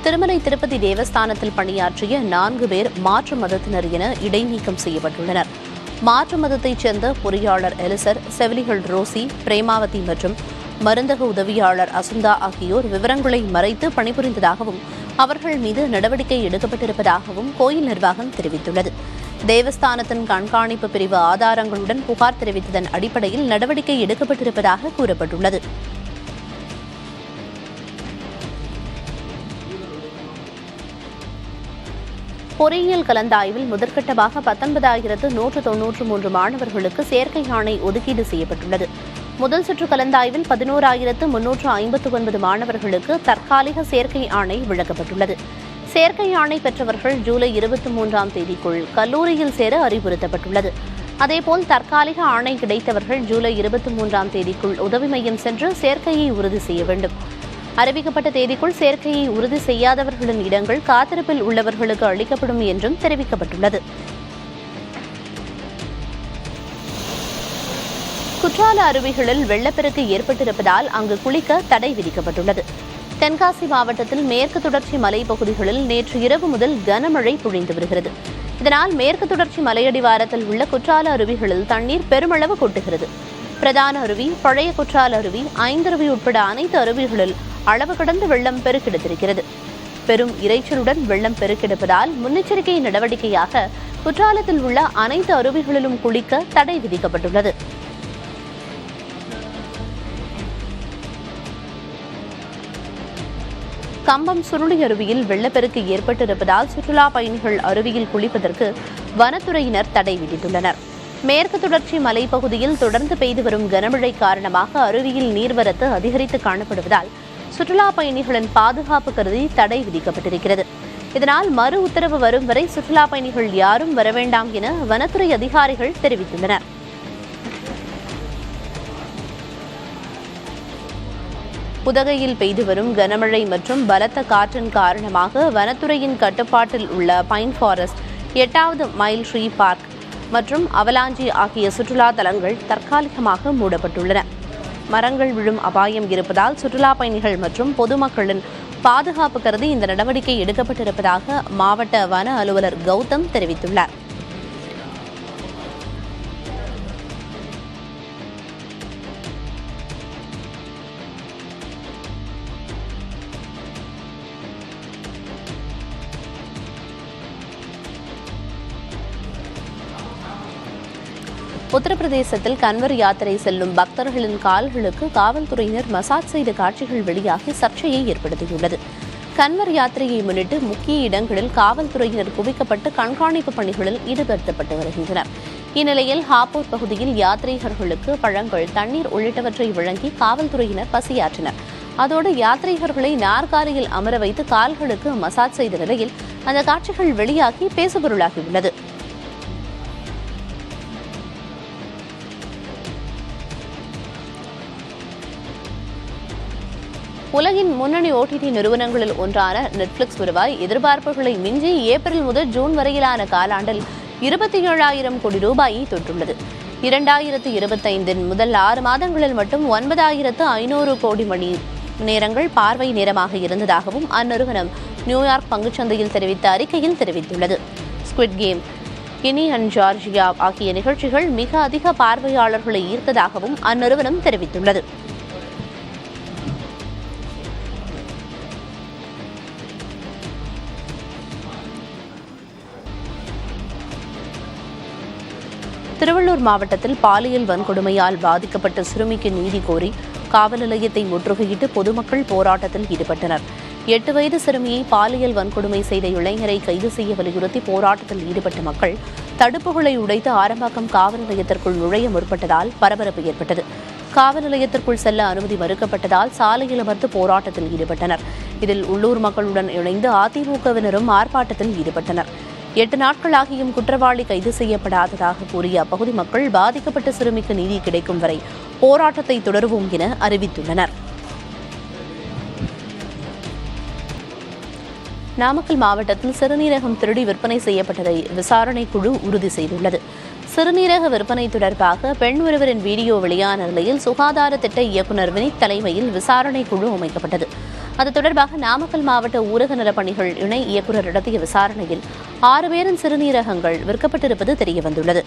திருமலை திருப்பதி தேவஸ்தானத்தில் பணியாற்றிய 4 பேர் மாற்று மதத்தினர் என இடைநீக்கம் செய்யப்பட்டுள்ளனர். மாற்று மதத்தைச் சேர்ந்த பொறியாளர் எலிசர், செவிலிகள் ரோசி, பிரேமாவதி மற்றும் மருந்தக உதவியாளர் அசுந்தா ஆகியோர் விவரங்களை மறைத்து பணிபுரிந்ததாகவும் அவர்கள் மீது நடவடிக்கை எடுக்கப்பட்டிருப்பதாகவும் கோயில் நிர்வாகம் தெரிவித்துள்ளது. தேவஸ்தானத்தின் கண்காணிப்பு பிரிவு ஆதாரங்களுடன் புகார் தெரிவித்ததன் அடிப்படையில் நடவடிக்கை எடுக்கப்பட்டிருப்பதாக கூறப்பட்டுள்ளது. பொறியியல் கலந்தாய்வில் முதற்கட்டமாக 19,193 மாணவர்களுக்கு செயற்கை ஆணை ஒதுக்கீடு செய்யப்பட்டுள்ளது. முதல் சுற்று கலந்தாய்வில் 11,359 மாணவர்களுக்கு தற்காலிக செயற்கை ஆணை வழங்கப்பட்டுள்ளது. செயற்கை ஆணை பெற்றவர்கள் ஜூலை 23ஆம் தேதிக்குள் கல்லூரியில் சேர அறிவுறுத்தப்பட்டுள்ளது. அதேபோல் தற்காலிக ஆணை கிடைத்தவர்கள் ஜூலை 23ஆம் தேதிக்குள் உதவி மையம் சென்று சேர்க்கையை உறுதி செய்ய வேண்டும். அறிவிக்கப்பட்ட தேதிக்குள் சேர்க்கையை உறுதி செய்யாதவர்களின் இடங்கள் காத்திருப்பில் உள்ளவர்களுக்கு அளிக்கப்படும் என்றும் தெரிவிக்கப்பட்டுள்ளது. குற்றால அருவிகளில் வெள்ளப்பெருக்கு ஏற்பட்டிருப்பதால் அங்கு குளிக்க தடை விதிக்கப்பட்டுள்ளது. தென்காசி மாவட்டத்தில் மேற்கு தொடர்ச்சி மலைப்பகுதிகளில் நேற்று இரவு முதல் கனமழை பொழிந்து வருகிறது. இதனால் மேற்கு தொடர்ச்சி மலையடிவாரத்தில் உள்ள குற்றால அருவிகளில் தண்ணீர் பெருமளவு கொட்டுகிறது. பிரதான அருவி, பழைய குற்றால அருவி, ஐந்தருவி உட்பட அனைத்து அருவிகளில் அளவு கடந்து வெள்ளம் பெருக்கெடுத்திருக்கிறது. பெரும் இரைச்சலுடன் வெள்ளம் பெருக்கெடுப்பதால் முன்னெச்சரிக்கை நடவடிக்கையாக குற்றாலத்தில் உள்ள அனைத்து அருவிகளிலும் குளிக்க தடை விதிக்கப்பட்டுள்ளது. கம்பம் சுருளி அருவியில் வெள்ளப்பெருக்கு ஏற்பட்டிருப்பதால் சுற்றுலா பயணிகள் அருவியில் குளிப்பதற்கு வனத்துறையினர் தடை விதித்துள்ளனர். மேற்கு தொடர்ச்சி மலைப்பகுதியில் தொடர்ந்து பெய்து வரும் கனமழை காரணமாக அருவியில் நீர்வரத்து அதிகரித்து காணப்படுவதால் சுற்றுலா பயணிகளின் பாதுகாப்பு கருதி தடை விதிக்கப்பட்டிருக்கிறது. இதனால் மறு உத்தரவு வரும் வரை சுற்றுலா பயணிகள் யாரும் வரவேண்டாம் என வனத்துறை அதிகாரிகள் தெரிவித்துள்ளனர். உதகையில் பெய்து வரும் கனமழை மற்றும் பலத்த காற்றின் காரணமாக வனத்துறையின் கட்டுப்பாட்டில் உள்ள பைன் ஃபாரஸ்ட், 8வது மைல் ட்ரீ பார்க் மற்றும் அவலாஞ்சி ஆகிய சுற்றுலா தலங்கள் தற்காலிகமாக மூடப்பட்டுள்ளன. மரங்கள் விழும் அபாயம் இருப்பதால் சுற்றுலா பயணிகள் மற்றும் பொதுமக்களின் பாதுகாப்பு கருதி இந்த நடவடிக்கை எடுக்கப்பட்டிருப்பதாக மாவட்ட வன அலுவலர் கௌதம் தெரிவித்துள்ளார். உத்தரப்பிரதேசத்தில் கன்வர் யாத்திரை செல்லும் பக்தர்களின் கால்களுக்கு காவல்துறையினர் மசாஜ் செய்த காட்சிகள் வெளியாகி சர்ச்சையை ஏற்படுத்தியுள்ளது. கன்வர் யாத்திரையை முன்னிட்டு முக்கிய இடங்களில் காவல்துறையினர் குவிக்கப்பட்டு கண்காணிப்பு பணிகளில் ஈடுபடுத்தப்பட்டு வருகின்றனர். இந்நிலையில் ஹாப்பூர் பகுதியில் யாத்ரீகர்களுக்கு பழங்கள், தண்ணீர் உள்ளிட்டவற்றை வழங்கி காவல்துறையினர் பசியாற்றினர். அதோடு யாத்ரீகர்களை நாற்காலியில் அமர வைத்து கால்களுக்கு மசாஜ் செய்த நிலையில் அந்த காட்சிகள் வெளியாகி பேசுபொருளாகியுள்ளது. உலகின் முன்னணி OTT நிறுவனங்களில் ஒன்றான நெட்ஃபிளிக்ஸ் வருவாய் எதிர்பார்ப்புகளை மிஞ்சி ஏப்ரல் முதல் ஜூன் வரையிலான காலாண்டில் 27,000 கோடி ரூபாயை தொட்டுள்ளது. 2025 முதல் 6 மாதங்களில் மட்டும் 9,500 கோடி மணி நேரங்கள் பார்வை நேரமாக இருந்ததாகவும் அந்நிறுவனம் நியூயார்க் பங்குச்சந்தையில் தெரிவித்த அறிக்கையில் தெரிவித்துள்ளது. Squid game, Guinea and Georgia ஆகிய நிகழ்ச்சிகள் மிக அதிக பார்வையாளர்களை ஈர்த்ததாகவும் அந்நிறுவனம் தெரிவித்துள்ளது. திருவள்ளூர் மாவட்டத்தில் பாலியல் வன்கொடுமையால் பாதிக்கப்பட்ட சிறுமிக்கு நீதி கோரி காவல் நிலையத்தை முற்றுகையிட்டு பொதுமக்கள் போராட்டத்தில் ஈடுபட்டனர். 8 வயது சிறுமியை பாலியல் வன்கொடுமை செய்த இளைஞரை கைது செய்ய வலியுறுத்தி போராட்டத்தில் ஈடுபட்ட மக்கள் தடுப்புகளை உடைத்து ஆரம்பாக்கம் காவல் நிலையத்திற்குள் நுழைய முற்பட்டதால் பரபரப்பு ஏற்பட்டது. காவல் நிலையத்திற்குள் செல்ல அனுமதி மறுக்கப்பட்டதால் சாலையில் அமர்ந்து போராட்டத்தில் ஈடுபட்டனர். இதில் உள்ளூர் மக்களுடன் இணைந்து அதிமுகவினரும் ஆர்ப்பாட்டத்தில் ஈடுபட்டனர். 8 நாட்களாகியும் குற்றவாளி கைது செய்யப்படாததாக கூறிய அப்பகுதி மக்கள் பாதிக்கப்பட்ட சிறுமிக்கு நீதி கிடைக்கும் வரை போராட்டத்தை தொடருவோம் என அறிவித்துள்ளனர். நாமக்கல் மாவட்டத்தில் சிறுநீரகம் திருடி விற்பனை செய்யப்பட்டதை விசாரணை குழு உறுதி செய்துள்ளது. சிறுநீரக விற்பனை தொடர்பாக பெண் ஒருவரின் வீடியோ வெளியான நிலையில் சுகாதார திட்ட இயக்குநர் வினித் தலைமையில் விசாரணை குழு அமைக்கப்பட்டது. அது தொடர்பாக நாமக்கல் மாவட்ட ஊரக நலப்பணிகள் இணை இயக்குநர் நடத்திய விசாரணையில் 6 பேரின் சிறுநீரகங்கள் விற்கப்பட்டிருப்பது தெரியவந்துள்ளது.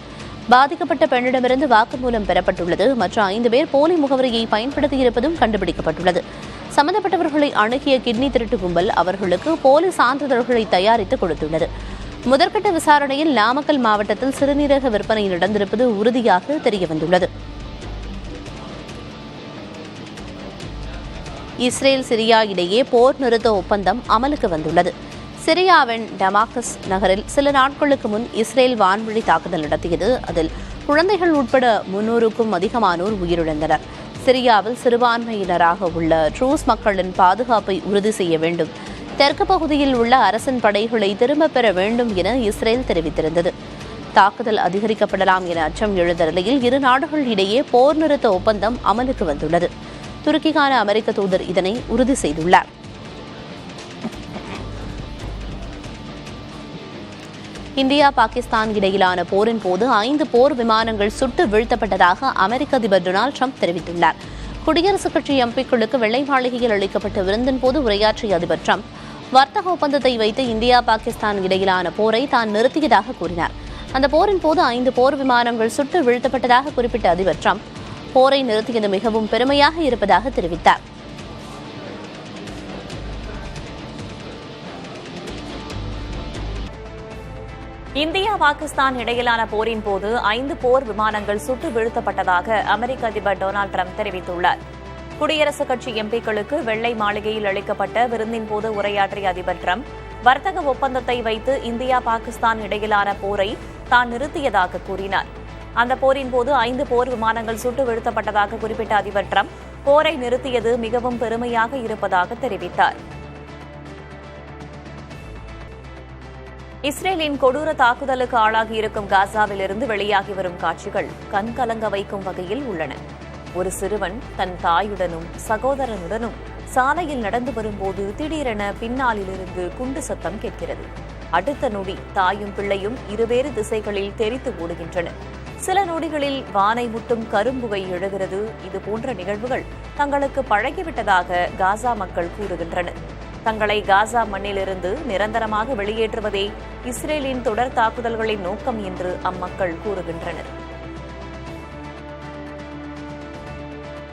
பாதிக்கப்பட்ட பெண்ணிடமிருந்து வாக்குமூலம் பெறப்பட்டுள்ளது. மற்ற 5 பேர் போலி முகவரியை பயன்படுத்தியிருப்பதும் கண்டுபிடிக்கப்பட்டுள்ளது. சம்பந்தப்பட்டவர்களை அணுகிய கிட்னி திருட்டு கும்பல் அவர்களுக்கு போலி சான்றிதழ்களை தயாரித்து கொடுத்துள்ளது. முதற்கட்ட விசாரணையில் நாமக்கல் மாவட்டத்தில் சிறுநீரக விற்பனை நடந்திருப்பது உறுதியாக தெரியவந்துள்ளது. இஸ்ரேல் சிரியா இடையே போர் நிறுத்த ஒப்பந்தம் அமலுக்கு வந்துள்ளது. சிரியாவின் டமாஸ்கஸ் நகரில் சில நாட்களுக்கு முன் இஸ்ரேல் வான்வழி தாக்குதல் நடத்தியது. அதில் குழந்தைகள் உட்பட 300க்கும் அதிகமானோர் உயிரிழந்தனர். சிரியாவில் சிறுபான்மையினராக உள்ள ட்ரூஸ் மக்களின் பாதுகாப்பை உறுதி செய்ய வேண்டும், தெற்கு பகுதியில் உள்ள அரசின் படைகளை திரும்பப் பெற வேண்டும் என இஸ்ரேல் தெரிவித்திருந்தது. தாக்குதல் அதிகரிக்கப்படலாம் என அச்சம் எழுந்த நிலையில் இரு நாடுகள் இடையே போர் நிறுத்த ஒப்பந்தம் அமலுக்கு வந்துள்ளது. துருக்கிக்கான அமெரிக்க தூதர் இதனை உறுதி செய்துள்ளார். இந்தியா பாகிஸ்தான் இடையிலான போரின் போது 5 போர் விமானங்கள் சுட்டு வீழ்த்தப்பட்டதாக அமெரிக்க அதிபர் டொனால்டு ட்ரம்ப் தெரிவித்துள்ளார். குடியரசுக் கட்சி எம்பிக்களுக்கு வெள்ளை மாளிகையில் அளிக்கப்பட்ட விருந்தின் போது உரையாற்றிய அதிபர் ட்ரம்ப் வர்த்தக ஒப்பந்தத்தை வைத்து இந்தியா பாகிஸ்தான் இடையிலான போரை தான் நிறுத்தியதாக கூறினார். அந்த போரின் போது 5 போர் விமானங்கள் சுட்டு வீழ்த்தப்பட்டதாக குறிப்பிட்ட அதிபர் ட்ரம்ப் போரை நிறுத்தியது மிகவும் பெருமையாக இருப்பதாக தெரிவித்தார். இந்தியா பாகிஸ்தான் இடையிலான போரின் போது 5 போர் விமானங்கள் சுட்டு வீழ்த்தப்பட்டதாக அமெரிக்க அதிபர் டொனால்டு ட்ரம்ப் தெரிவித்துள்ளார். குடியரசுக் கட்சி எம்பிக்களுக்கு வெள்ளை மாளிகையில் அளிக்கப்பட்ட விருந்தின் போது உரையாற்றிய அதிபர் ட்ரம்ப் வர்த்தக ஒப்பந்தத்தை வைத்து இந்தியா பாகிஸ்தான் இடையிலான போரை தான் நிறுத்தியதாக கூறினார். அந்த போரின் போது 5 போர் விமானங்கள் சுட்டு வீழ்த்தப்பட்டதாக குறிப்பிட்ட அதிபர் ட்ரம்ப் போரை நிறுத்தியது மிகவும் பெருமையாக இருப்பதாக தெரிவித்தார். இஸ்ரேலின் கொடூர தாக்குதலுக்கு ஆளாகி இருக்கும் காசாவிலிருந்து வெளியாகி வரும் காட்சிகள் கண்கலங்க வைக்கும் வகையில் உள்ளன. ஒரு சிறுவன் தன் தாயுடனும் சகோதரனுடனும் சாலையில் நடந்து வரும்போது திடீரென பின்னாலிலிருந்து குண்டு சத்தம் கேட்கிறது. அடுத்த நொடி தாயும் பிள்ளையும் இருவேறு திசைகளில் தெரித்து ஓடுகின்றன. சில நொடிகளில் வானை முட்டும் கரும்புகை எழுகிறது. இதுபோன்ற நிகழ்வுகள் தங்களுக்கு பழகிவிட்டதாக காசா மக்கள் கூறுகின்றனர். தங்களை காசா மண்ணிலிருந்து நிரந்தரமாக வெளியேற்றுவதே இஸ்ரேலின் தொடர் தாக்குதல்களின் நோக்கம் என்று அம்மக்கள் கூறுகின்றனர்.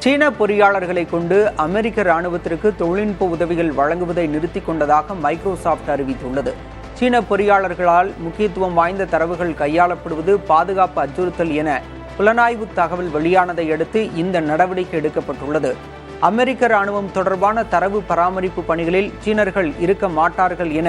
சீன பொறியாளர்களை கொண்டு அமெரிக்க ராணுவத்திற்கு தொழில்நுட்ப உதவிகள் வழங்குவதை நிறுத்திக் கொண்டதாக மைக்ரோசாப்ட் அறிவித்துள்ளது. சீன பொறியாளர்களால் முக்கியத்துவம் வாய்ந்த தரவுகள் கையாளப்படுவது பாதுகாப்பு அச்சுறுத்தல் என புலனாய்வு தகவல் வெளியானதை அடுத்து இந்த நடவடிக்கை எடுக்கப்பட்டுள்ளது. அமெரிக்க ராணுவம் தொடர்பான தரவு பராமரிப்பு பணிகளில் சீனர்கள் இருக்க மாட்டார்கள் என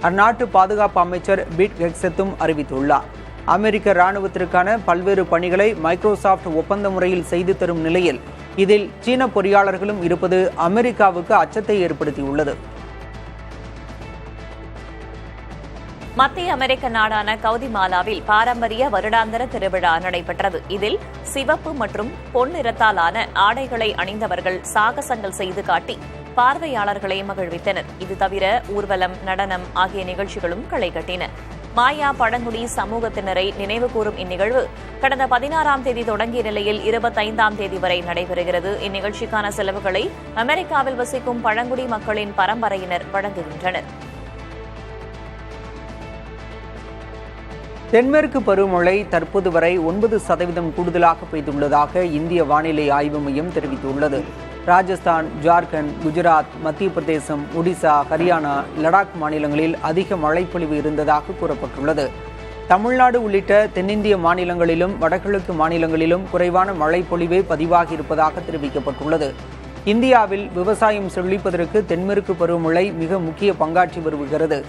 அந்நாட்டு பாதுகாப்பு அமைச்சர் பீட் ஹெக்ஸெத்தும் அறிவித்துள்ளார். அமெரிக்க ராணுவத்திற்கான பல்வேறு பணிகளை மைக்ரோசாப்ட் ஒப்பந்த முறையில் செய்து தரும் நிலையில் இதில் சீன பொறியாளர்களும் இருப்பது அமெரிக்காவுக்கு அச்சத்தை ஏற்படுத்தியுள்ளது. மத்திய அமெரிக்க நாடான கவுதிமாலாவில் பாரம்பரிய வருடாந்திர திருவிழா நடைபெற்றது. இதில் சிவப்பு மற்றும் பொன் நிறத்தாலான ஆடைகளை அணிந்தவர்கள் சாகசங்கள் செய்து காட்டி பார்வையாளர்களை மகிழ்வித்தனர். இது தவிர ஊர்வலம், நடனம் ஆகிய நிகழ்ச்சிகளும் களை கட்டின. மாயா பழங்குடி சமூகத்தினரை நினைவுகூரும் இந்நிகழ்வு கடந்த 16ஆம் தேதி தொடங்கிய நிலையில் 25ஆம் தேதி வரை நடைபெறுகிறது. இந்நிகழ்ச்சிக்கான செலவுகளை அமெரிக்காவில் வசிக்கும் பழங்குடி மக்களின் பரம்பரையினர் வழங்குகின்றனர். தென்மேற்கு பருவமழை தற்போது வரை 9% கூடுதலாக பெய்துள்ளதாக இந்திய வானிலை ஆய்வு மையம் தெரிவித்துள்ளது. ராஜஸ்தான், ஜார்க்கண்ட், குஜராத், மத்திய பிரதேசம், ஒடிசா, ஹரியானா, லடாக் மாநிலங்களில் அதிக மழைப்பொழிவு இருந்ததாக கூறப்பட்டுள்ளது. தமிழ்நாடு உள்ளிட்ட தென்னிந்திய மாநிலங்களிலும் வடகிழக்கு மாநிலங்களிலும் குறைவான மழைப்பொழிவே பதிவாகி இருப்பதாக தெரிவிக்கப்பட்டுள்ளது. இந்தியாவில் விவசாயம் செழிப்பதற்கு தென்மேற்கு பருவமழை மிக முக்கிய பங்காற்றி வருகிறது.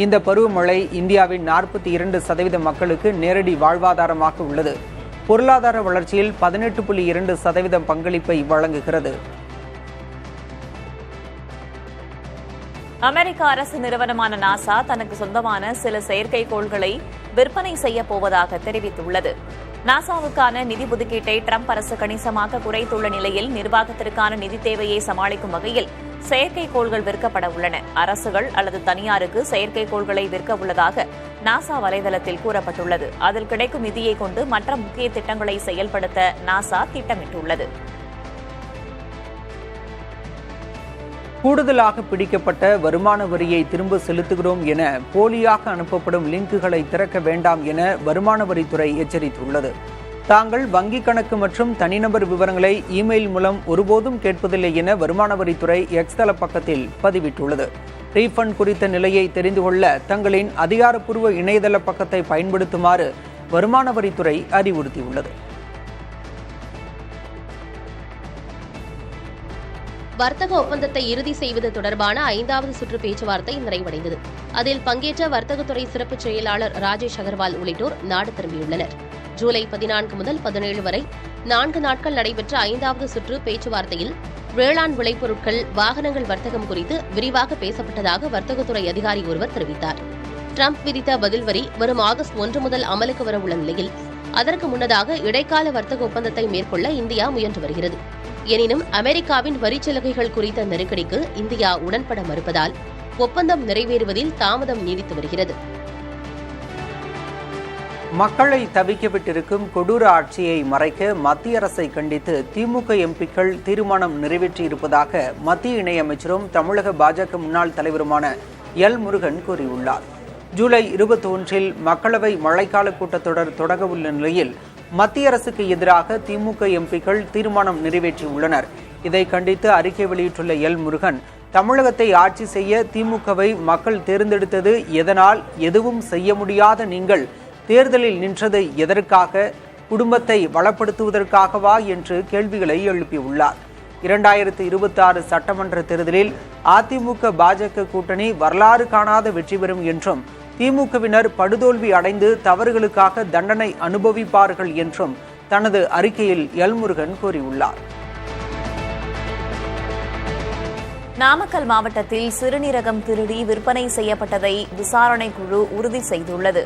இந்த பருவமழை இந்தியாவின் 42% மக்களுக்கு நேரடி வாழ்வாதாரமாக உள்ளது. பொருளாதார வளர்ச்சியில் 18.2% பங்களிப்பை வழங்குகிறது. அமெரிக்க அரசு நிறுவனமான நாசா தனக்கு சொந்தமான சில செயற்கைக்கோள்களை விற்பனை செய்ய போவதாக தெரிவித்துள்ளது. நாசாவுக்கான நிதி ஒதுக்கீட்டை ட்ரம்ப் அரசு கணிசமாக குறைத்துள்ள நிலையில் நிர்வாகத்திற்கான நிதி தேவையை சமாளிக்கும் வகையில் செயற்கைக்கோள்கள் விற்கப்பட உள்ளன. அரசுகள் அல்லது தனியாருக்கு செயற்கைக்கோள்களை விற்க உள்ளதாக நாசா வலைதளத்தில் கூறப்பட்டுள்ளது. அதில் கிடைக்கும் நிதியை கொண்டு மற்ற முக்கிய திட்டங்களை செயல்படுத்த நாசா திட்டமிட்டுள்ளது. கூடுதலாக பிடிக்கப்பட்ட வருமான வரியை திரும்ப செலுத்துகிறோம் என போலியாக அனுப்பப்படும் லிங்குகளை திறக்க வேண்டாம் என வருமான வரித்துறை எச்சரித்துள்ளது. தாங்கள் வங்கிக் கணக்கு மற்றும் தனிநபர் விவரங்களை இமெயில் மூலம் ஒருபோதும் கேட்பதில்லை என வருமான வரித்துறை எக்ஸ் தள பக்கத்தில் பதிவிட்டுள்ளது. ரீஃபண்ட் குறித்த நிலையை தெரிந்து கொள்ள தங்களின் அதிகாரப்பூர்வ இணையதள பக்கத்தை பயன்படுத்துமாறு வருமான வரித்துறை அறிவுறுத்தியுள்ளது. வர்த்தக ஒப்பந்தத்தை இறுதி செய்வது தொடர்பான 5வது சுற்று பேச்சுவார்த்தை நிறைவடைந்தது. அதில் பங்கேற்ற வர்த்தகத்துறை சிறப்பு செயலாளர் ராஜேஷ் அகர்வால் உள்ளிட்டோர் நாடு திரும்பியுள்ளனர். ஜூலை 14 முதல் 17 வரை 4 நாட்கள் நடைபெற்ற 5வது சுற்று பேச்சுவார்த்தையில் வேளாண் விளைபொருட்கள், வாகனங்கள் வர்த்தகம் குறித்து விரிவாக பேசப்பட்டதாக வர்த்தகத்துறை அதிகாரி ஒருவர் தெரிவித்தார். டிரம்ப் விதித்த பதில் வரி வரும் ஆகஸ்ட் 1 முதல் அமலுக்கு வரவுள்ள நிலையில் அதற்கு முன்னதாக இடைக்கால வர்த்தக ஒப்பந்தத்தை மேற்கொள்ள இந்தியா முயன்று வருகிறது. எனினும் அமெரிக்காவின் வரிச்சலுகைகள் குறித்த நெருக்கடிக்கு இந்தியா உடன்பட மறுப்பதால் ஒப்பந்தம் நிறைவேறுவதில் தாமதம் நீடித்து வருகிறது. மக்களை தவிக்கவிட்டிருக்கும் கொடூர ஆட்சியை மறைக்க மத்திய அரசை கண்டித்து திமுக எம்பிக்கள் தீர்மானம் நிறைவேற்றியிருப்பதாக மத்திய இணையமைச்சரும் தமிழக பாஜக முன்னாள் தலைவருமான எல் முருகன் கூறியுள்ளார். ஜூலை 21 மக்களவை மழைக்கால கூட்டத்தொடர் தொடங்க உள்ள நிலையில் மத்திய அரசுக்கு எதிராக திமுக எம்பிக்கள் தீர்மானம் நிறைவேற்றியுள்ளனர். இதை கண்டித்து அறிக்கை வெளியிட்டுள்ள எல் முருகன், தமிழகத்தை ஆட்சி செய்ய திமுகவை மக்கள் தேர்ந்தெடுத்தது எதனால்? எதுவும் செய்ய முடியாத நீங்கள் தேர்தலில் நின்றது எதற்காக? குடும்பத்தை வளப்படுத்துவதற்காகவா என்று கேள்விகளை எழுப்பியுள்ளார். 2026 சட்டமன்ற தேர்தலில் அதிமுக பாஜக கூட்டணி வரலாறு காணாத வெற்றி பெறும் என்றும் திமுகவினர் படுதோல்வி அடைந்து தவறுகளுக்காக தண்டனை அனுபவிப்பார்கள் என்றும் தனது அறிக்கையில் எல்முருகன் கூறியுள்ளார். நாமக்கல் மாவட்டத்தில் சிறுநீரகம் திருடி விற்பனை செய்யப்பட்டதை விசாரணை குழு உறுதி செய்துள்ளது.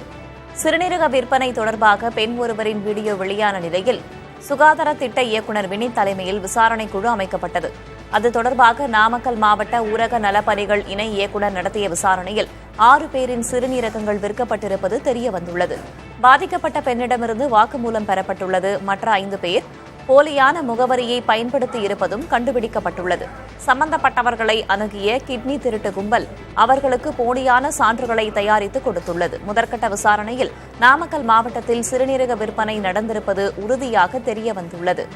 சிறுநீரக விற்பனை தொடர்பாக பெண் ஒருவரின் வீடியோ வெளியான நிலையில் சுகாதார திட்ட இயக்குநர் வினித் தலைமையில் விசாரணை குழு அமைக்கப்பட்டது. அது தொடர்பாக நாமக்கல் மாவட்ட ஊரக நலப்பணிகள் இணை இயக்குநர் நடத்திய விசாரணையில் 6 பேரின் சிறுநீரகங்கள் விற்கப்பட்டிருப்பது தெரியவந்துள்ளது. பாதிக்கப்பட்ட பெண்ணிடமிருந்து வாக்குமூலம் பெறப்பட்டுள்ளது. மற்ற 5 பேர் போலியான முகவரியை பயன்படுத்தி இருப்பதும் கண்டுபிடிக்கப்பட்டுள்ளது. சம்பந்தப்பட்டவர்களை அணுகிய கிட்னி திருட்டு கும்பல் அவர்களுக்கு போலியான சான்றுகளை தயாரித்து கொடுத்துள்ளது. முதற்கட்ட விசாரணையில் நாமக்கல் மாவட்டத்தில் சிறுநீரக விற்பனை நடந்திருப்பது உறுதியாக தெரியவந்துள்ளது.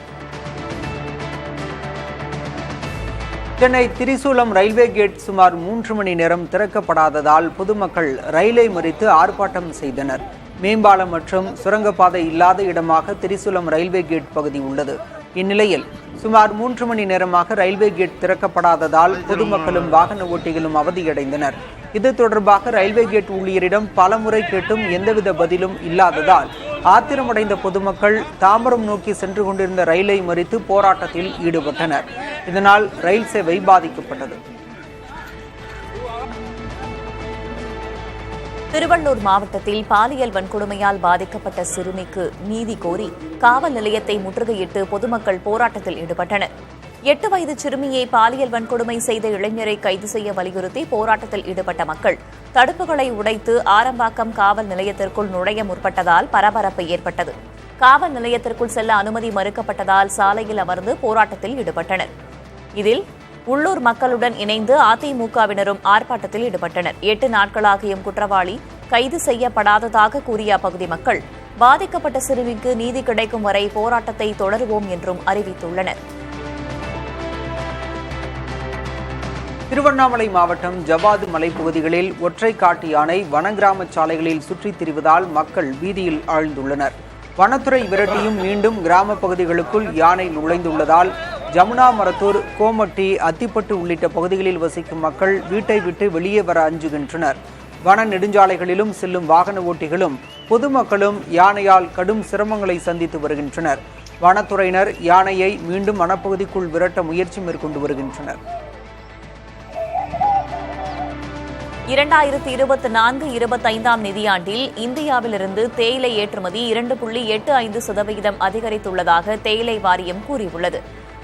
சென்னை திரிசூலம் ரயில்வே கேட் சுமார் 3 மணி நேரம் திறக்கப்படாததால் பொதுமக்கள் ரயிலை மறித்து ஆர்ப்பாட்டம் செய்தனர். மேம்பாலம் மற்றும் சுரங்கப்பாதை இல்லாத இடமாக திரிசூலம் ரயில்வே கேட் பகுதி உள்ளது. இந்நிலையில் சுமார் 3 மணி நேரமாக ரயில்வே கேட் திறக்கப்படாததால் பொதுமக்களும் வாகன ஓட்டிகளும் அவதியடைந்தனர். இது தொடர்பாக ரயில்வே கேட் ஊழியரிடம் பலமுறை கேட்டும் எந்தவித பதிலும் இல்லாததால் ஆத்திரமடைந்த பொதுமக்கள் தாம்பரம் நோக்கி சென்று கொண்டிருந்த ரயிலை மறித்து போராட்டத்தில் ஈடுபட்டனர். இதனால் ரயில் சேவை பாதிக்கப்பட்டது. திருவள்ளூர் மாவட்டத்தில் பாலியல் வன்கொடுமையால் பாதிக்கப்பட்ட சிறுமிக்கு நீதி கோரி காவல் நிலையத்தை முற்றுகையிட்டு பொதுமக்கள் போராட்டத்தில் ஈடுபட்டனர். 8 வயது சிறுமியை பாலியல் வன்கொடுமை செய்த இளைஞரை கைது செய்ய வலியுறுத்தி போராட்டத்தில் ஈடுபட்ட மக்கள் தடுப்புகளை உடைத்து ஆரம்பாக்கம் காவல் நிலையத்திற்குள் நுழைய முற்பட்டதால் பரபரப்பு ஏற்பட்டது. காவல் நிலையத்திற்குள் செல்ல அனுமதி மறுக்கப்பட்டதால் சாலையில் அமர்ந்து போராட்டத்தில் ஈடுபட்டனர். இதில் உள்ளூர் மக்களுடன் இணைந்து அதிமுகவினரும் ஆர்ப்பாட்டத்தில் ஈடுபட்டனர். 8 நாட்களாகியும் குற்றவாளி கைது செய்யப்படாததாக கூறிய அப்பகுதி மக்கள் பாதிக்கப்பட்ட சிறுமிக்கு நீதி கிடைக்கும் வரை போராட்டத்தை தொடருவோம் என்றும் அறிவித்துள்ளனர். திருவண்ணாமலை மாவட்டம் ஜவாது மலைப்பகுதிகளில் ஒற்றை காட்டு யானை வனங்கிராம சாலைகளில் சுற்றித் திரிவதால் மக்கள் வீதியில் ஆழ்ந்துள்ளனர். வனத்துறை விரட்டியும் மீண்டும் கிராம பகுதிகளுக்குள் யானை நுழைந்துள்ளதால் ஜமுனா மரத்தூர், கோமட்டி, அத்திப்பட்டு உள்ளிட்ட பகுதிகளில் வசிக்கும் மக்கள் வீட்டை விட்டு வெளியே வர அஞ்சுகின்றனர். வன நெடுஞ்சாலைகளிலும் செல்லும் வாகன ஓட்டிகளும் பொதுமக்களும் யானையால் கடும் சிரமங்களை சந்தித்து வருகின்றனர். வனத்துறையினர் யானையை மீண்டும் வனப்பகுதிக்குள் விரட்ட முயற்சி மேற்கொண்டு வருகின்றனர். 2024-25 நிதியாண்டில் இந்தியாவிலிருந்து தேயிலை ஏற்றுமதி 2.85% அதிகரித்துள்ளதாக தேயிலை வாரியம் கூறியுள்ளது.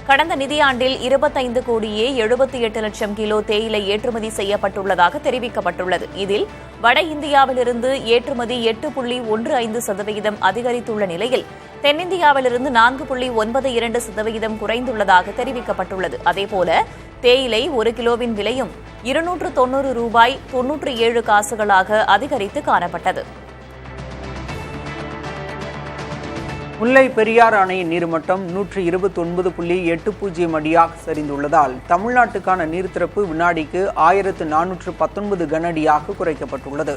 கடந்த நிதியாண்டில் 25 கோடியே 78 லட்சம் கிலோ தேயிலை ஏற்றுமதி செய்யப்பட்டுள்ளதாக தெரிவிக்கப்பட்டுள்ளது. இதில் வட இந்தியாவிலிருந்து ஏற்றுமதி 8.15% அதிகரித்துள்ள நிலையில் தென்னிந்தியாவிலிருந்து 4.92% குறைந்துள்ளதாக தெரிவிக்கப்பட்டுள்ளது. அதேபோல தேயிலை 1 கிலோவின் விலையும் 290 ரூபாய் 97 காசுகளாக அதிகரித்து காணப்பட்டது. முல்லை பெரியாறு அணையின் நீர்மட்டம் 129.80 அடியாக சரிந்துள்ளதால் தமிழ்நாட்டுக்கான நீர்த்திறப்பு வினாடிக்கு 1419 கன அடியாக குறைக்கப்பட்டுள்ளது.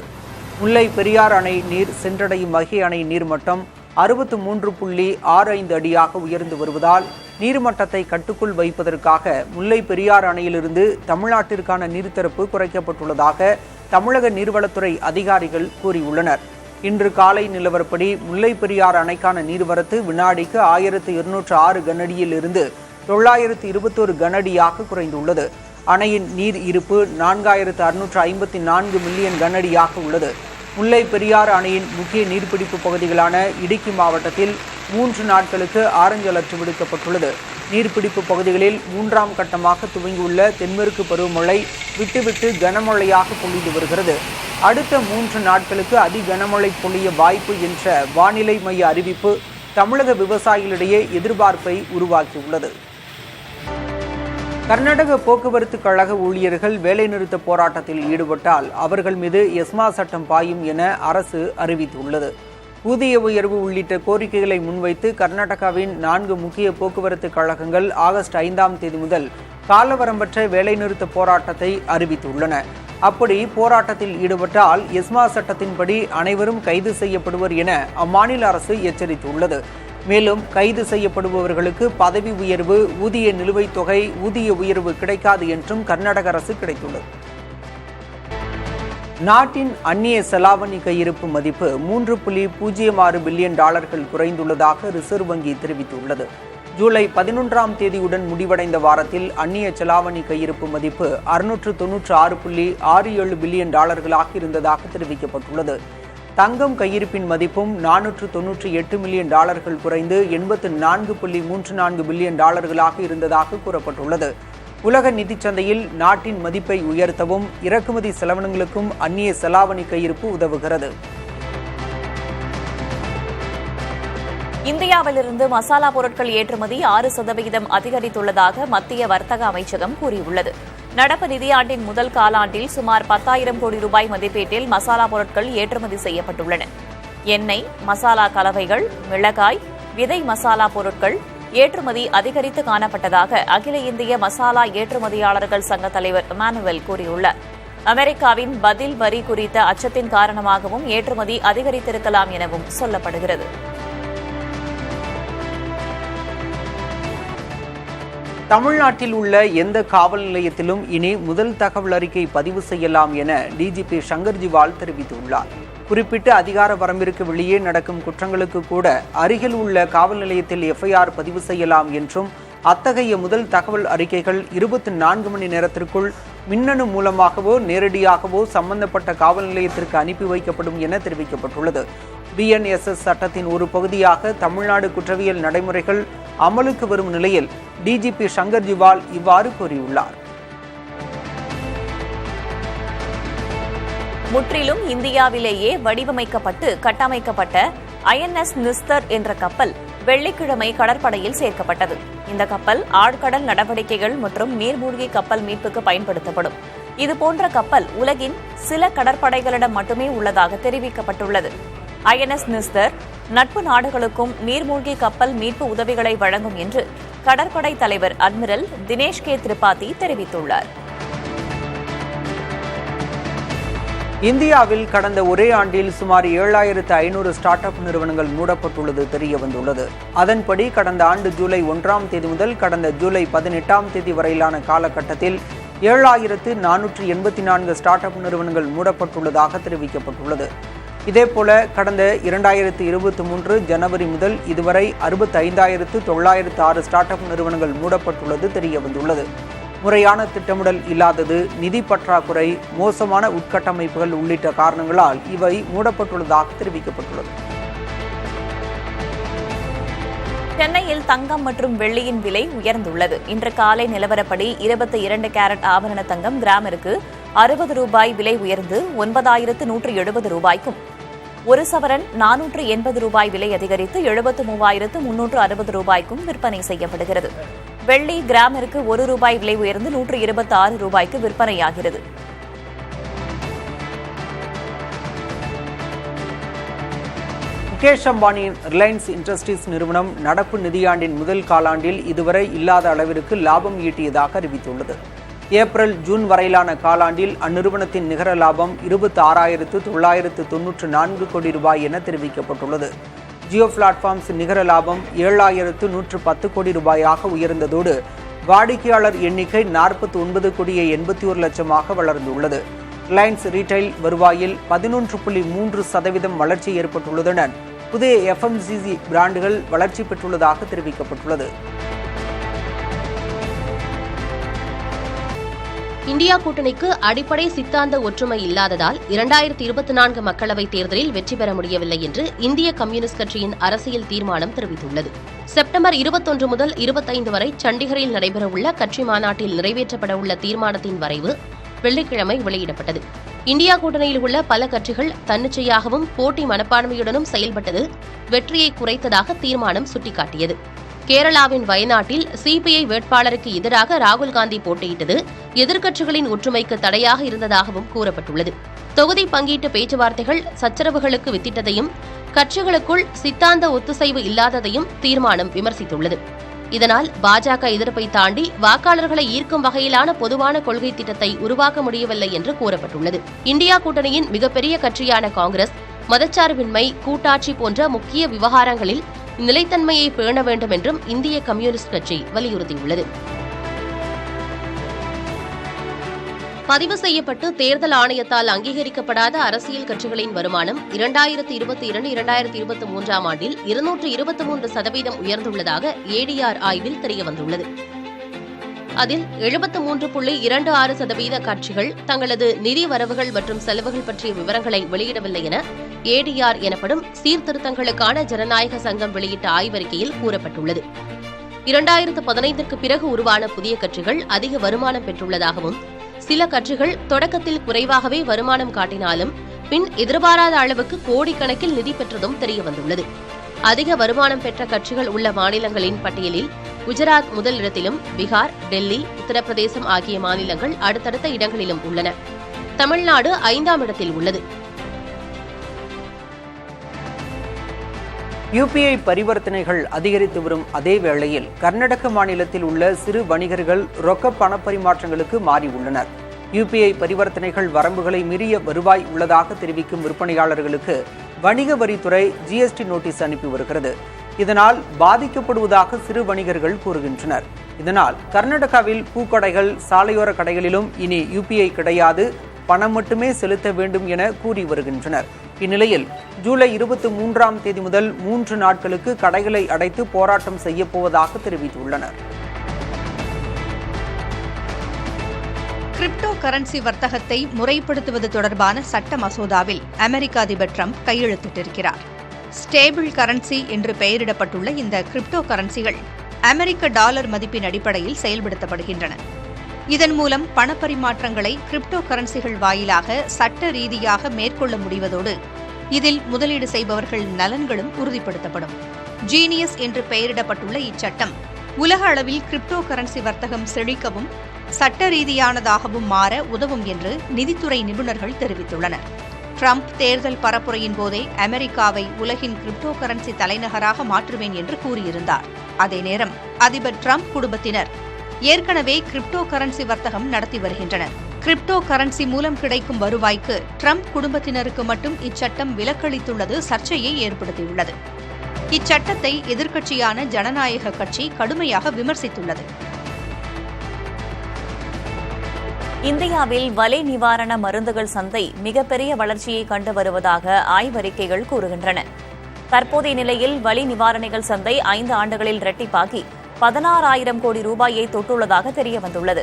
முல்லை பெரியாறு அணை நீர் சென்றடையும் வகை அணை நீர்மட்டம் 63.65 அடியாக உயர்ந்து வருவதால் நீர்மட்டத்தை கட்டுக்குள் வைப்பதற்காக முல்லை பெரியாறு அணையிலிருந்து தமிழ்நாட்டிற்கான நீர்த்திறப்பு குறைக்கப்பட்டுள்ளதாக தமிழக நீர்வளத்துறை அதிகாரிகள் கூறியுள்ளனர். இன்று காலை நிலவரப்படி முல்லை பெரியாறு அணைக்கான நீர்வரத்து வினாடிக்கு 1206 கனஅடியில் இருந்து 921 கனஅடியாக குறைந்துள்ளது. அணையின் நீர் இருப்பு 4654 மில்லியன் கனஅடியாக உள்ளது. முல்லை பெரியாறு அணையின் முக்கிய நீர்பிடிப்பு பகுதிகளான இடுக்கி மாவட்டத்தில் 3 நாட்களுக்கு ஆரஞ்சு அலர்ட் விடுக்கப்பட்டுள்ளது. நீர்பிடிப்பு பகுதிகளில் 3ஆம் கட்டமாக துவங்கியுள்ள தென்மேற்கு பருவமழை விட்டுவிட்டு கனமழையாக பொழிந்து வருகிறது. அடுத்த 3 நாட்களுக்கு அதி கனமழை பொழிய வாய்ப்பு என்ற வானிலை மைய அறிவிப்பு தமிழக விவசாயிகளிடையே எதிர்பார்ப்பை உருவாக்கியுள்ளது. கர்நாடக போக்குவரத்து கழக ஊழியர்கள் வேலைநிறுத்த போராட்டத்தில் ஈடுபட்டால் அவர்கள் மீது எஸ்மா சட்டம் பாயும் என அரசு அறிவித்துள்ளது. ஊதிய உயர்வு உள்ளிட்ட கோரிக்கைகளை முன்வைத்து கர்நாடகாவின் 4 முக்கிய போக்குவரத்து கழகங்கள் ஆகஸ்ட் 5ஆம் தேதி முதல் காலவரம்பற்ற வேலைநிறுத்த போராட்டத்தை அறிவித்துள்ளன. அப்படி போராட்டத்தில் ஈடுபட்டால் எஸ்மா சட்டத்தின்படி அனைவரும் கைது செய்யப்படுவர் என அம்மாநில அரசு எச்சரித்துள்ளது. மேலும் கைது செய்யப்படுபவர்களுக்கு பதவி உயர்வு, ஊதிய நிலுவைத் தொகை, ஊதிய உயர்வு கிடைக்காது என்றும் கர்நாடக அரசு கிடைத்துள்ளது. நாட்டின் அந்நிய செலாவணி கையிருப்பு மதிப்பு 3.06 பில்லியன் டாலர்கள் குறைந்துள்ளதாக ரிசர்வ் வங்கி தெரிவித்துள்ளது. ஜூலை 11ஆம் தேதியுடன் முடிவடைந்த வாரத்தில் அந்நிய செலாவணி கையிருப்பு மதிப்பு 696.67 பில்லியன் டாலர்களாக இருந்ததாக தெரிவிக்கப்பட்டுள்ளது. தங்கம் கையிருப்பின் மதிப்பும் 498 மில்லியன் டாலர்கள் குறைந்து 84.34 பில்லியன் டாலர்களாக இருந்ததாக கூறப்பட்டுள்ளது. உலக நிதிச்சந்தையில் நாட்டின் மதிப்பை உயர்த்தவும் இறக்குமதி செலவினங்களுக்கும் அந்நிய செலாவணி கையிருப்பு உதவுகிறது. இந்தியாவிலிருந்து மசாலா பொருட்கள் ஏற்றுமதி 6% அதிகரித்துள்ளதாக மத்திய வர்த்தக அமைச்சகம் கூறியுள்ளது. நடப்பு நிதியாண்டின் முதல் காலாண்டில் சுமார் 10,000 கோடி ரூபாய் மதிப்பீட்டில் மசாலா பொருட்கள் ஏற்றுமதி செய்யப்பட்டுள்ளன. எண்ணெய், மசாலா கலவைகள், மிளகாய், விதை மசாலா பொருட்கள் ஏற்றுமதி அதிகரித்து காணப்பட்டதாக அகில இந்திய மசாலா ஏற்றுமதியாளர்கள் சங்க தலைவர் இமானுவேல் கூறியுள்ளார். அமெரிக்காவின் பதில் வரி குறித்த அச்சத்தின் காரணமாகவும் ஏற்றுமதி அதிகரித்திருக்கலாம் எனவும் சொல்லப்படுகிறது. தமிழ்நாட்டில் உள்ள எந்த காவல் நிலையத்திலும் இனி முதல் தகவல் அறிக்கை பதிவு செய்யலாம் என டிஜிபி சங்கர் ஜிவால் தெரிவித்துள்ளார். குறிப்பிட்ட அதிகார வரம்பிற்கு வெளியே நடக்கும் குற்றங்களுக்கு கூட அருகில் உள்ள காவல் நிலையத்தில் எஃப்ஐஆர் பதிவு செய்யலாம் என்றும் அத்தகைய முதல் தகவல் அறிக்கைகள் 24 மணி நேரத்திற்குள் மின்னணு மூலமாகவோ நேரடியாகவோ சம்பந்தப்பட்ட காவல் நிலையத்திற்கு அனுப்பி வைக்கப்படும் என தெரிவிக்கப்பட்டுள்ளது. BNSS சட்டத்தின் ஒரு பகுதியாக தமிழ்நாடு குற்றவியல் நடைமுறைகள் அமலுக்கு வரும் நிலையில் டிஜிபி சங்கர் ஜிவால் இவ்வாறு கூறியுள்ளார். முற்றிலும் இந்தியாவிலேயே வடிவமைக்கப்பட்டு கட்டமைக்கப்பட்ட INS நிஸ்தர் என்ற கப்பல் வெள்ளிக்கிழமை கடற்படையில் சேர்க்கப்பட்டது. இந்த கப்பல் ஆழ்கடல் நடவடிக்கைகள் மற்றும் நீர்மூழ்கி கப்பல் மீட்புக்கு பயன்படுத்தப்படும். இதுபோன்ற கப்பல் உலகின் சில கடற்படைகளிடம் மட்டுமே உள்ளதாக தெரிவிக்கப்பட்டுள்ளது. INS நிஸ்தர் நட்பு நாடுகளுக்கும் நீர்மூழ்கி கப்பல் மீட்பு உதவிகளை வழங்கும் என்று கடற்படை தலைவர் அட்மிரல் தினேஷ் கே திரிபாதி தெரிவித்துள்ளார். இந்தியாவில் கடந்த ஒரே ஆண்டில் சுமார் 7,500 ஸ்டார்ட் அப் நிறுவனங்கள் மூடப்பட்டுள்ளது தெரியவந்துள்ளது. அதன்படி கடந்த ஆண்டு ஜூலை 1ஆம் தேதி முதல் கடந்த ஜூலை 18ஆம் தேதி வரையிலான காலகட்டத்தில் 7,484 ஸ்டார்ட் அப் நிறுவனங்கள் மூடப்பட்டுள்ளதாக தெரிவிக்கப்பட்டுள்ளது. இதேபோல கடந்த 2023 ஜனவரி முதல் இதுவரை 65,906 ஸ்டார்ட் அப் நிறுவனங்கள் மூடப்பட்டுள்ளது தெரியவந்துள்ளது. முறையான திட்டமிடல் இல்லாதது, நிதி பற்றாக்குறை, மோசமான உட்கட்டமைப்புகள் உள்ளிட்ட காரணங்களால் இவை மூடப்பட்டுள்ளதாக தெரிவிக்கப்பட்டுள்ளது. சென்னையில் தங்கம் மற்றும் வெள்ளியின் விலை உயர்ந்துள்ளது. இன்று காலை நிலவரப்படி 22 கேரட் ஆபரண தங்கம் கிராமிற்கு 60 ரூபாய் விலை உயர்ந்து 9,170 ரூபாய்க்கும், ஒரு சவரன் 480 ரூபாய் விலை அதிகரித்து 73,360 ரூபாய்க்கும் விற்பனை செய்யப்படுகிறது. வெள்ளி கிராமிற்கு ₹1 விலை உயர்ந்து ₹126 விற்பனையாகிறது. முகேஷ் அம்பானியின் ரிலையன்ஸ் இண்டஸ்ட்ரீஸ் நிறுவனம் நடப்பு நிதியாண்டின் முதல் காலாண்டில் இதுவரை இல்லாத அளவிற்கு லாபம் ஈட்டியதாக அறிவித்துள்ளது. ஏப்ரல் ஜூன் வரையிலான காலாண்டில் அந்நிறுவனத்தின் நிகர லாபம் ₹26,994 கோடி என தெரிவிக்கப்பட்டுள்ளது. ஜியோ பிளாட்ஃபார்ம்ஸ் நிகர லாபம் ₹7,110 கோடி உயர்ந்ததோடு வாடிக்கையாளர் எண்ணிக்கை 49,81,00,000 வளர்ந்துள்ளது. ரிலையன்ஸ் ரீட்டைல் வருவாயில் 11.3% வளர்ச்சி ஏற்பட்டுள்ளதுடன் புதிய FMCG பிராண்டுகள் வளர்ச்சி பெற்றுள்ளதாக தெரிவிக்கப்பட்டுள்ளது. இந்தியா கூட்டணிக்கு அடிப்படை சித்தாந்த ஒற்றுமை இல்லாததால் 2024 மக்களவைத் தேர்தலில் வெற்றி பெற முடியவில்லை என்று இந்திய கம்யூனிஸ்ட் கட்சியின் அரசியல் தீர்மானம் தெரிவித்துள்ளது. செப்டம்பர் 21 முதல் 25 வரை சண்டிகரில் நடைபெறவுள்ள கட்சி மாநாட்டில் நிறைவேற்றப்படவுள்ள தீர்மானத்தின் வரைவு வெள்ளிக்கிழமை வெளியிடப்பட்டது. இந்தியா கூட்டணியில் உள்ள பல கட்சிகள் தன்னிச்சையாகவும் போட்டி மனப்பான்மையுடனும் செயல்பட்டது வெற்றியை குறைத்ததாக தீர்மானம் சுட்டிக்காட்டியது. கேரளாவின் வயநாட்டில் சிபிஐ வேட்பாளருக்கு எதிராக ராகுல் காந்தி போட்டியிட்டது எதிர்க்கட்சிகளின் ஒற்றுமைக்கு தடையாக இருந்ததாகவும் கூறப்பட்டுள்ளது. தொகுதி பங்கீட்டு பேச்சுவார்த்தைகள் சச்சரவுகளுக்கு வித்திட்டதையும் கட்சிகளுக்குள் சித்தாந்த ஒத்துசைவு இல்லாததையும் தீர்மானம் விமர்சித்துள்ளது. இதனால் பாஜக எதிர்ப்பை தாண்டி வாக்காளர்களை ஈர்க்கும் வகையிலான பொதுவான கொள்கை திட்டத்தை உருவாக்க முடியவில்லை என்று கூறப்பட்டுள்ளது. இந்தியா கூட்டணியின் மிகப்பெரிய கட்சியான காங்கிரஸ் மதச்சார்பின்மை, கூட்டாட்சி போன்ற முக்கிய விவகாரங்களில் நிலைத்தன்மையை பேண வேண்டும் என்றும் இந்திய கம்யூனிஸ்ட் கட்சி வலியுறுத்தியுள்ளது. பதிவு செய்யப்பட்டு தேர்தல் ஆணையத்தால் அங்கீகரிக்கப்படாத அரசியல் கட்சிகளின் வருமானம் 2022-2023 ஆண்டில் 223% உயர்ந்துள்ளதாக ADR ஆய்வில் தெரியவந்துள்ளது. அதில் 73.26% கட்சிகள் தங்களது நிதி வரவுகள் மற்றும் செலவுகள் பற்றிய விவரங்களை வெளியிடவில்லை என ADR எனப்படும் சீர்திருத்தங்களுக்கான ஜனநாயக சங்கம் வெளியிட்ட ஆய்வறிக்கையில் கூறப்பட்டுள்ளது. 2015ற்கு பிறகு உருவான புதிய கட்சிகள் அதிக வருமானம் பெற்றுள்ளதாகவும் சில கட்சிகள் தொடக்கத்தில் குறைவாகவே வருமானம் காட்டினாலும் பின் எதிர்பாராத அளவுக்கு கோடிக்கணக்கில் நிதி பெற்றதும் தெரியவந்துள்ளது. அதிக வருமானம் பெற்ற கட்சிகள் உள்ள மாநிலங்களின் பட்டியலில் குஜராத் முதலிடத்திலும் பீகார், டெல்லி, உத்தரப்பிரதேசம் ஆகிய மாநிலங்கள் அடுத்தடுத்த இடங்களிலும் உள்ளன. தமிழ்நாடு 5ஆம் இடத்தில் உள்ளது. UPI பரிவர்த்தனைகள் அதிகரித்து வரும் அதே வேளையில் கர்நாடக மாநிலத்தில் உள்ள சிறு வணிகர்கள் ரொக்க பண பரிமாற்றங்களுக்கு மாறியுள்ளனர். UPI பரிவர்த்தனைகள் வரம்புகளை மீறிய வருவாய் உள்ளதாக தெரிவிக்கும் விற்பனையாளர்களுக்கு வணிக வரித்துறை GST நோட்டீஸ் அனுப்பி வருகிறது. இதனால் பாதிக்கப்படுவதாக சிறு வணிகர்கள் கூறுகின்றனர். இதனால் கர்நாடகாவில் பூக்கடைகள், சாலையோர கடைகளிலும் இனி UPI கிடையாது, பணம் மட்டுமே செலுத்த வேண்டும் என கூறி வருகின்றனர். இந்நிலையில் ஜூலை 23ஆம் தேதி முதல் 3 நாட்களுக்கு கடைகளை அடைத்து போராட்டம் செய்யப்போவதாக தெரிவித்துள்ளனர். கிரிப்டோ கரன்சி வர்த்தகத்தை முறைப்படுத்துவது தொடர்பான சட்ட மசோதாவில் அமெரிக்க அதிபர் ட்ரம்ப் கையெழுத்திட்டிருக்கிறார். ஸ்டேபிள் கரன்சி என்று பெயரிடப்பட்டுள்ள இந்த கிரிப்டோ கரன்சிகள் அமெரிக்க டாலர் மதிப்பின் அடிப்படையில் செயல்படுத்தப்படுகின்றன. இதன் மூலம் பணப்பரிமாற்றங்களை கிரிப்டோ கரன்சிகள் வாயிலாக சட்ட ரீதியாக மேற்கொள்ள முடிவதோடு இதில் முதலீடு செய்பவர்கள் நலன்களும் உறுதிப்படுத்தப்படும். ஜீனியஸ் என்று பெயரிடப்பட்டுள்ள இச்சட்டம் உலக அளவில் கிரிப்டோ கரன்சி வர்த்தகம் செழிக்கவும் சட்ட ரீதியானதாகவும் மாற உதவும் என்று நிதித்துறை நிபுணர்கள் தெரிவித்துள்ளனர். ட்ரம்ப் தேர்தல் பரப்புரையின் போதே அமெரிக்காவை உலகின் கிரிப்டோ கரன்சி தலைநகராக மாற்றுவேன் என்று கூறியிருந்தார். அதே நேரம் அதிபர் ட்ரம்ப் குடும்பத்தினர் ஏற்கனவே கிரிப்டோ கரன்சி வர்த்தகம் நடத்தி வருகின்றனர். கிரிப்டோ கரன்சி மூலம் கிடைக்கும் வருவாய்க்கு ட்ரம்ப் குடும்பத்தினருக்கு மட்டும் இச்சட்டம் விலக்களித்துள்ளது சர்ச்சையை ஏற்படுத்தியுள்ளது. இச்சட்டத்தை எதிர்க்கட்சியான ஜனநாயக கட்சி கடுமையாக விமர்சித்துள்ளது. இந்தியாவில் வலி நிவாரண மருந்துகள் சந்தை மிகப்பெரிய வளர்ச்சியை கண்டு வருவதாக ஆய்வறிக்கைகள் கூறுகின்றன. தற்போதைய நிலையில் வலி நிவாரணிகள் சந்தை 5 ஆண்டுகளில் இரட்டிப்பாகி 16,000 கோடி ரூபாயை தொட்டுள்ளதாக தெரியவந்துள்ளது.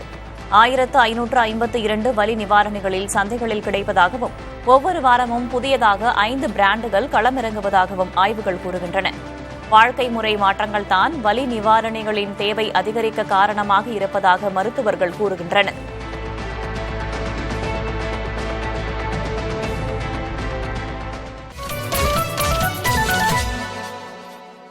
1552 வலி நிவாரணிகளில் சந்தைகளில் கிடைப்பதாகவும் ஒவ்வொரு வாரமும் புதியதாக 5 பிராண்டுகள் களமிறங்குவதாகவும் ஆய்வுகள் கூறுகின்றன. வாழ்க்கை முறை மாற்றங்கள் தான் வலி நிவாரணிகளின் தேவை அதிகரிக்க காரணமாக இருப்பதாக மருத்துவர்கள் கூறுகின்றனர்.